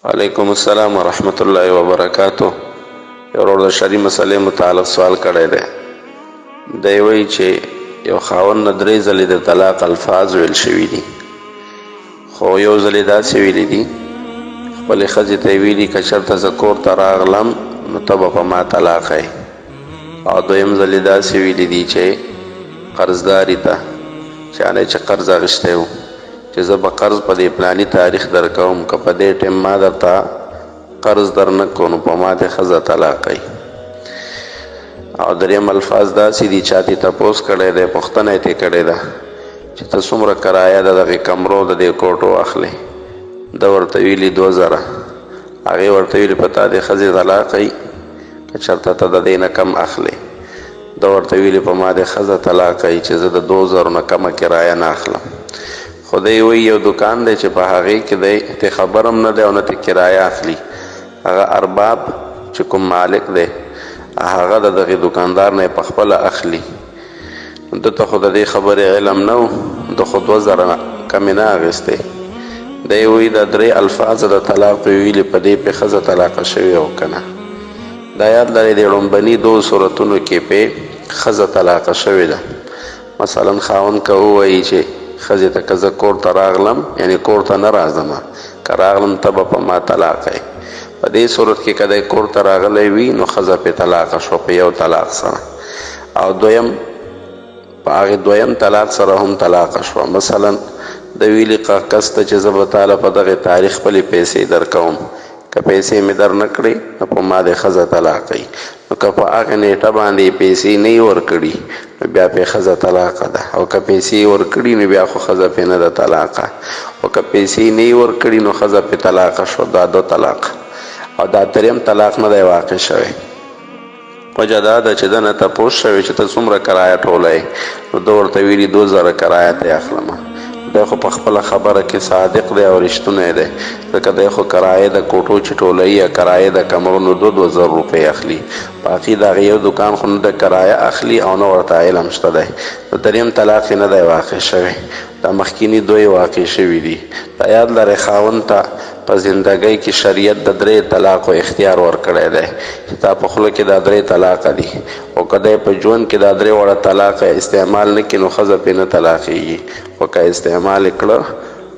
وعلیکم السلام ورحمت الله وبرکاتو. یو ورور د شرعي مسلې متعلق سوال کړی دی. دی وایي چې یو خاوند نه 3 ځلې د طلاق الفاظ ویل شوي دي، خو یو ځل یې داسې ویلي دي خپلې ښځې ته یې ویلي که چېرته زه کور ته راغلم نو ته به په ما طلاق یې، او دویم ځل یې داسې ویلي دي چې قرضداري ته چا نه چې قرض اخیستی و چې زه به قرض په دې پلاني تاریخ درکوم، که په دې ټیم ما درته قرض در نه کړو نو په ما دې ښځه طلاق کوي. او دریم الفاظ داسې دي چا دې تپوس کړی دی، پوښتنه یې ترې کړې ده چې ته څومره کرایه د دغې کمرو د دې کوټو اخلې؟ ده ورته ویلي 2000. هغې ورته ویلي په تا دې ښځې طلاق کوي که چېرته ته د دې نه کم اخلې؟ ده ورته ویلي په ما دې ښځه طلاق کوي چې زه د 2000 نه کمه کرایه نه اخلم. خو دی وایي یو دکان دی چې په هغې کې دی ته خبر هم نه دی او نه ته کرایه اخلي، هغه ارباب چې کوم مالک دی هغه د دغې دکاندار نه یې پخپله اخلي. ده ته خو د دې خبرې علم نه و، ده خو 2000 کمې نه اخیستې. دی وایي دا 3 الفاظ د طلاق پې ویلي، په دې پې ښځه طلاقه شوې او که نه. دا یاد لرئ د لومبني 2 صورتونو کې پې ښځه طلاقه شوې ده. مثلا خاوند که ووایي چې ښځې ته که زه کور ته راغلم، یعنې کور ته نه راځم، که راغلم ته به په ما طلاق یې. په دې صورت کې که دی کور ته راغلی وي نو ښځه پې طلاقه شوه په یو طلاق سره، او دویم په هغې دویم طلاق سره هم طلاقه شوه. مثلا د ویلي کس ته چې زه به تاله په دغې تاریخ خپلې پیسې درکوم، که پیسې مې در نه کړې نو په ما دې ښځه طلاق کوي. نو که په هغې نیټه باندې پیسې نه یې ورکړي نو بیا پې ښځه طلاقه ده، او که پیسې یې ورکړي نو بیا خو ښځه پې نه ده طلاقه، او که پیسې نه یې ورکړي نو ښځه پې طلاقه شوه. دا 2 طلاق. او دا 3م طلاق نه دی واقع شوی. وجه دا ده چې ده نه تپوس شوی چې ته څومره کرایه ټوله یې، نو ده ورته ویلي 2000 کرایه ته یې اخلمه. دی خو په خپله خبره کې صادق دی او رښتونی دی، ځکه دی خو کرایه د کوټو چې ټولوي یا کرایه د کمرو نو 2000 روپۍ اخلي. باقي د هغې یو دکان خو نه د کرایه اخلي او نه ورته علم شته دی. نو 3م طلاق یې نه دی واقع شوی. دا مخکیني 2 واقع شوي دي. دا یاد لرئ خاوند ته په زندګۍ کې شریعت د 3 طلاقو اختیار ورکړی دی چې تا په خوله کې دا 3 طلاقه دي، او که دی په ژوند کې دا 3 وړه طلاقه استعمال نه کړي نو ښځه پې نه طلاقېږي، خو که استعمال یې کړه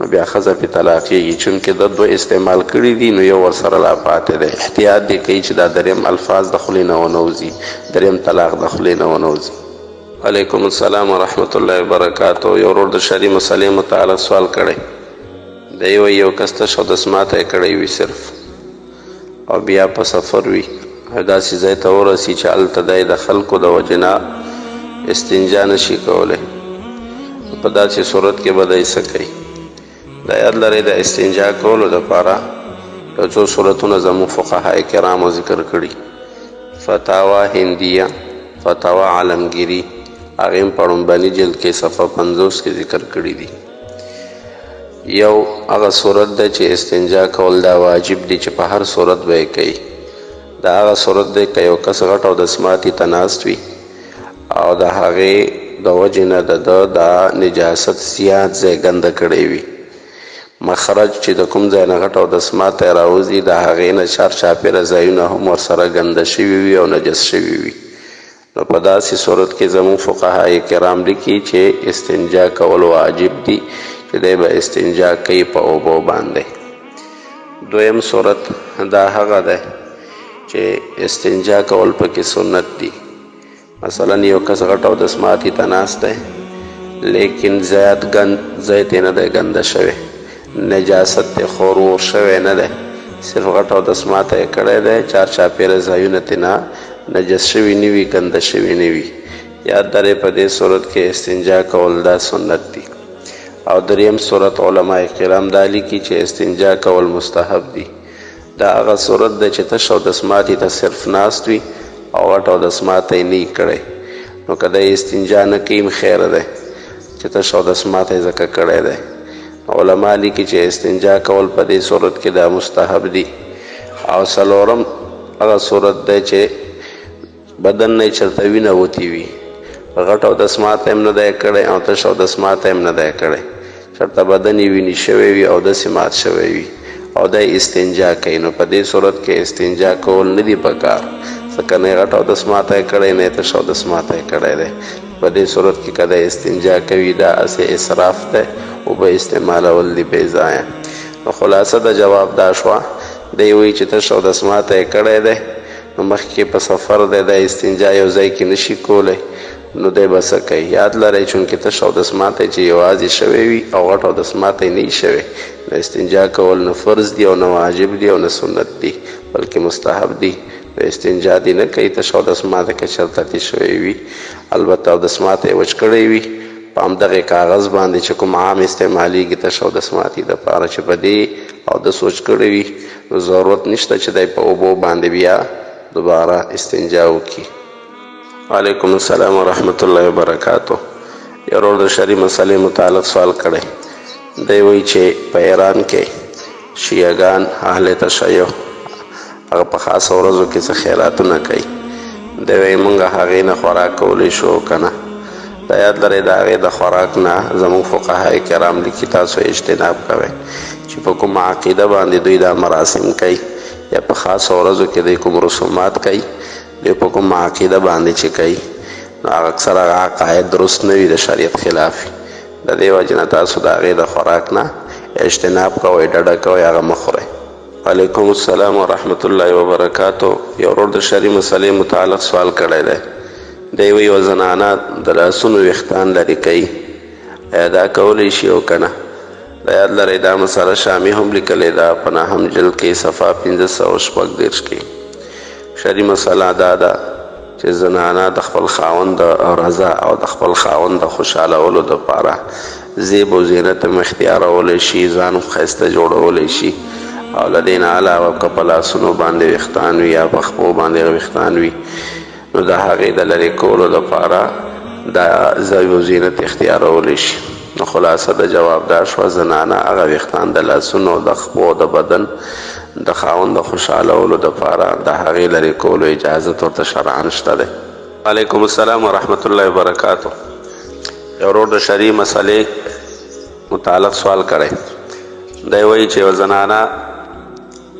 نو بیا ښځه پې طلاقېږي. چونکې ده 2 استعمال کړي دي نو یو ورسره لا پاتې دی. احتیاط دې کوي چې دا 3م الفاظ د خولې نه ونه وځي، 3م طلاق د خولې نه ونه وځي. وعلیکم السلام ورحمت الله وبرکاتو. یو ورور د شرعي مسلې متعلق سوال کړی دی. وایي یو کس تش اودسماته یې کړی وي صرف، او بیا په سفر وي او داسې ځای ته ورسي چې هلته دی د خلکو د وجې نه استنجا نشي کولی، په داسې صورت کې به دی څه کوي؟ دا یاد لرئ د استنجا کولو دپاره یو څو صورتونه زموږ فقهای کرامو ذکر کړي. فتاوا هندیه، فتاوا عالمگیری، هغې هم په لومبني جلد کې صفحه 50 کې ذکر کړي دي. یو هغه صورت ده چې استنجا کول دا واجب دي چې په هر صورت به یې کوي. دا هغه صورت دی که یو کس غټ اودسماتي ته ناست وي او د هغې د وجې نه د ده دا نجاست زیات ځای ګنده کړی وي، مخرج چې د کوم ځای نه غټ اودسمات ته راوځي د هغې نه چارچاپېره ځایونه هم ورسره ګنده شوي وي او نجس شوي وي. نو په داسې صورت کې زموږ فقهای کرام لیکي چې استنجا کول واجب دي، چې دی به استنجا کوي په اوبو باندې. دویم صورت دا هغه دی چې استنجا کول پکې سنت دي. مثلا یو کس غټ اودسماتي ته ناست دی لیکن زیات ځای ته نه دی ګنده شوی، نجاست ته خور ور شوی نه دی، صرف غټ اودسماته یې کړی دی، چارچاپېره ځایونه ترې نه نجس شوي نه وي، ګنده شوي نه وي. یاد لرئ په دې صورت کې استنجا کول دا سنت دي. او 3م صورت علماء کرام دا لیکي چې استنجا کول مستحب دي. دا هغه صورت دی چې تش اودسماتي ته صرف ناست وي او غټ اودسماته یې نه کړی، نو که دی استنجا نه کوي خیر دی چې تش اودسماته یې ځکه کړی دی. علما لیکي چې استنجا کول په دې صورت کې دا مستحب دي. او 4م هغه صورت دی چې بدن نه چېرته وینه وتې وي، غټ اودسماته هم نه دی کړی او تش اودسماته هم نه دی کړی، چېرته بدن یې وینې شوی وي او داسې مات شوی وي او د استنجا کوي، نو په دې صورت کې استنجا کول نه دي پکار، ځکه نه غټ اودس ماته کړی نه تش اودس ماته کړی دی. په دې صورت کې که د استنجا کوي دا اسې اسراف دی، اوبه استعمالول دي بې ځایه. نو خلاصه د جواب دا شوه، دی وایي چې تش اودس ماته کړی دی نو مخکې په سفر دی د استنجا یو ځای کې نشي کولی، نو دی به څه کوي؟ یاد لرئ چونکې تش اودس ماتی چې یوازې شوی وي او غټ اودس ماتی نه وي شوی، نو استنجا کول نه فرض دي او نه واجب دي او نه سنت دي، بلکې مستحب دي. نو استنجا دي نه کوي تش اودس ماتی که چېرته تې شوی وي. البته اودس ماتی وچ کړی وي په همدغې کاغذ باندې چې کوم عام استعمالیږي تش اودس ماتي دپاره، چې په دې اودس وچ کړی وي نو ضرورت نشته چې دی په اوبو باندې بیا دوباره استنجا وکړي. وعلیکم السلام ورحمت الله وبرکاتو. یو ورور د شرعي مسلې متعلق سوال کړی. دی وایي چې په ایران کې شیعهګان اهل تشیع هغه په خاصه ورځو کې څه خیراتونه کوي. دی وایي موږ هغې نه خوراک کولی شو که نه؟ دا یاد لرئ د هغې د خوراک نه زموږ فقهای کرام لیکي تاسو اجتناب کوئ، چې په کومه عقیده باندې دوی دا مراسم کوي یا په خاصه ورځو کې دوی کوم رسومات کوي، دوی په کومه عقیده باندې چې کوي نو هغه اکثر هغه عقاید درست نه وي، د شریعت خلاف وي. د دې وجې نه تاسو د هغې د خوراک نه اجتناب کوئ، ډډه کوئ، هغه مه خورئ. وعلیکم السلام ورحمت الله وبرکاتو. یو ورور د شرعي مسلې متعلق سوال کړی دی. دی وایي یوه زنانه د لاسونو ویښتان لرې کوي، ایا دا کولی شي او که نه؟ دا یاد لرئ دا مسله شامي هم لیکلې ده په 9 جلد کې صفحه 536 کې. شرعي مسله دا ده چې زنانه د خپل خاوند د رضا او د خپل خاوند د خوشحالولو دپاره زیب و زینت هم اختیارولی شي، ځان هم ښایسته جوړولی شي، او له دې نه علاوه که په لاسونو باندې ویښتان وي یا په خپو باندې ویښتان وي نو د هغې د لرې کولو دپاره دا زیب و زینت اختیارولی شي. نو خلاصه د جواب دا شوه زنانه هغه ویښتان د لاسونو د خپو د بدن د خاوند د خوشحالولو دپاره د هغې لرې کولو اجازت ورته شرعاً شته دی. وعلیکم السلام ورحمت الله وبرکاتو. یو ورور د شرعي مسلې متعلق سوال کړی. دی وایي چې یوه زنانه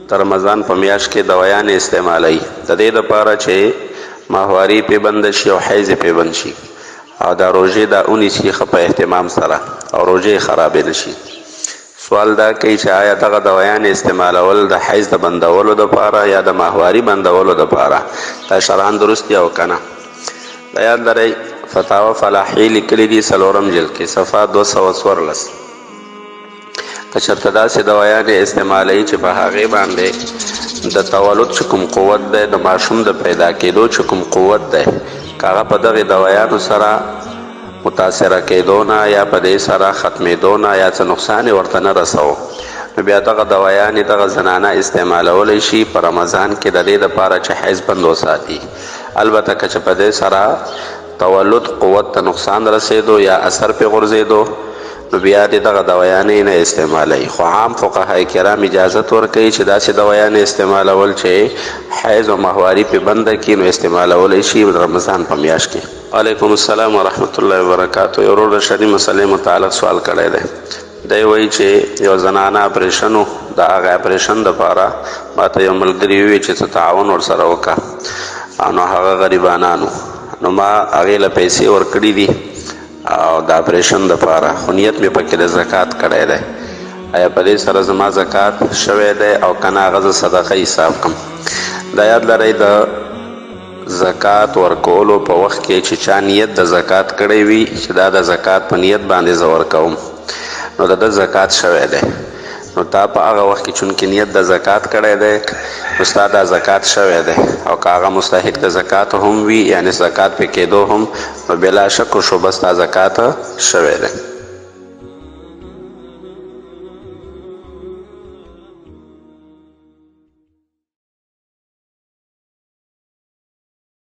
د رمضان په میاشت کې دوایانې استعمالوي د دې دپاره چې ماهواري پې بنده شي او حیض پې بند شي او دا روژې دا ونیسي ښه په اهتمام سره او روژې خرابې نه شي. سوال دا کوي چې آیا دغه دوایانې استعمالول د حیض د بندولو دپاره یا د ماهواري بندولو دپاره دا شرعاً درست دي او که نه؟ دا یاد لرئ فتاوا فلاحي لیکلي دي 4 جلد کې صفحه 214. که چېرته داسې دوایانې استعمالوي چې په هغې باندې د تولد چې کوم قوت دی د ماشوم د پیدا کېدو چې کوم قوت دی که هغه په دغې دوایانو سره متاثره کېدو نه یا په دې سره ختمېدو نه یا څه نقصان یې ورته نه رسوو نو بیا دغه دوایانې دغه زنانه استعمالولی شي په رمضان کې د دې دپاره چې حیض بند وساتي. البته که چې په دې سره تولد قوت ته نقصان رسېدو یا اثر پې غورځېدو نو بیا دې دغه دوایانې نه استعمالوي. خو عام فقهای کرام اجازت ورکوي چې داسې دوایانې استعمالول چې حیض او ماهواري پې بنده کړي نو استعمالولی شي رمضان په میاشت کې. وعلیکم السلام ورحمت الله وبرکاتو. یو ورور د شرعي مسلې متعلق سوال کړی دی. دی وایي چې یو زنانه اپریشن و، د هغه اپریشن دپاره ماته یو ملګري وویل چې څه تعاون ورسره وکړه نو هغه غریبانانو نو ما هغې له پیسې ورکړي دي او د اپریشن دپاره، خو نیت مې پکې د زکات کړی دی. آیا په دې سره زما زکات شوی دی او که نه هغه زه صدقه حساب کړم؟ دا یاد لرئ د زکات ورکولو په وخت کې چې چا نیت د زکات کړی وي چې دا د زکات په نیت باندې زه ورکوم نو د ده زکات شوی دی. نو تا په هغه وخت کې چونکې نیت د زکات کړی دی نو ستا دا زکات شوی دی او که هغه مستحق د زکات هم وي یعنې زکات پې کېدو هم نو بلا شک و شبه ستا زکات شوی دی.